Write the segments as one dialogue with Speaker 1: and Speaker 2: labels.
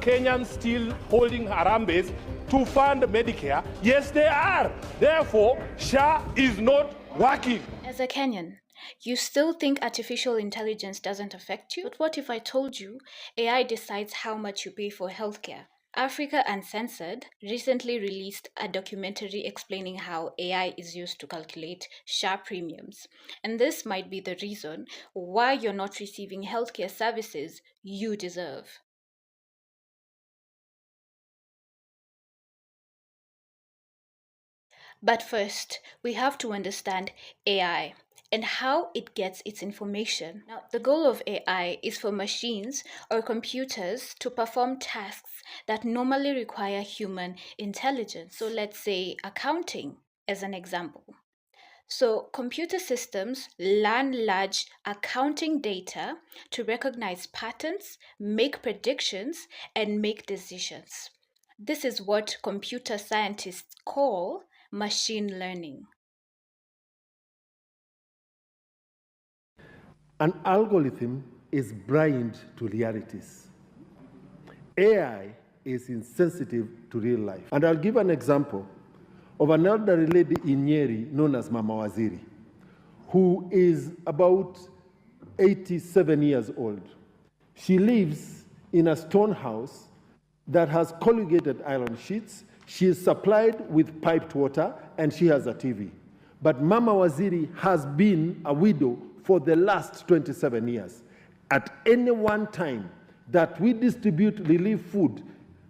Speaker 1: Kenyans still holding Harambes to fund Medicare? Yes, they are. Therefore, SHA is not working.
Speaker 2: As a Kenyan, you still think artificial intelligence doesn't affect you? But what if I told you AI decides how much you pay for healthcare? Africa Uncensored recently released a documentary explaining how AI is used to calculate SHA premiums. And this might be the reason why you're not receiving healthcare services you deserve. But first, we have to understand AI and how it gets its information. Now, the goal of AI is for machines or computers to perform tasks that normally require human intelligence. So, let's say accounting as an example. So, computer systems learn large accounting data to recognize patterns, make predictions, and make decisions. This is what computer scientists call machine learning.
Speaker 3: An algorithm is blind to realities. AI is insensitive to real life. And I'll give an example of an elderly lady in Nyeri known as Mama Waziri, who is about 87 years old. She lives in a stone house that has corrugated iron sheets. She is supplied with piped water, and she has a TV. But Mama Waziri has been a widow for the last 27 years. At any one time that we distribute relief food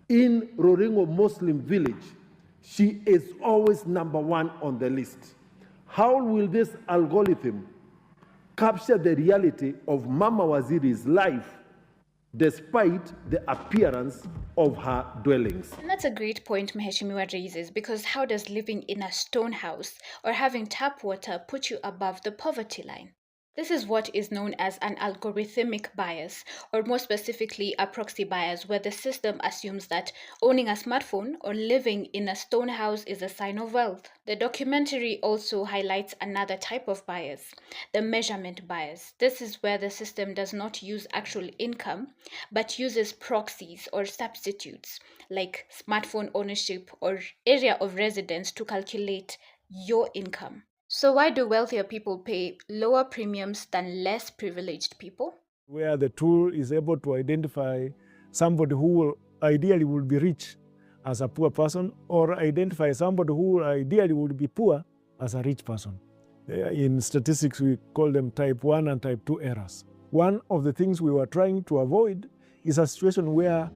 Speaker 3: in Roringo Muslim village, she is always number one on the list. How will this algorithm capture the reality of Mama Waziri's life despite the appearance of her dwellings?
Speaker 2: And that's a great point Mheshimiwa raises, because how does living in a stone house or having tap water put you above the poverty line? This is what is known as an algorithmic bias, or more specifically, a proxy bias, where the system assumes that owning a smartphone or living in a stone house is a sign of wealth. The documentary also highlights another type of bias, the measurement bias. This is where the system does not use actual income, but uses proxies or substitutes, like smartphone ownership or area of residence, to calculate your income. So why do wealthier people pay lower premiums than less privileged people?
Speaker 4: Where the tool is able to identify somebody who will ideally would be rich as a poor person, or identify somebody who ideally would be poor as a rich person. In statistics, we call them type 1 and type 2 errors. One of the things we were trying to avoid is a situation where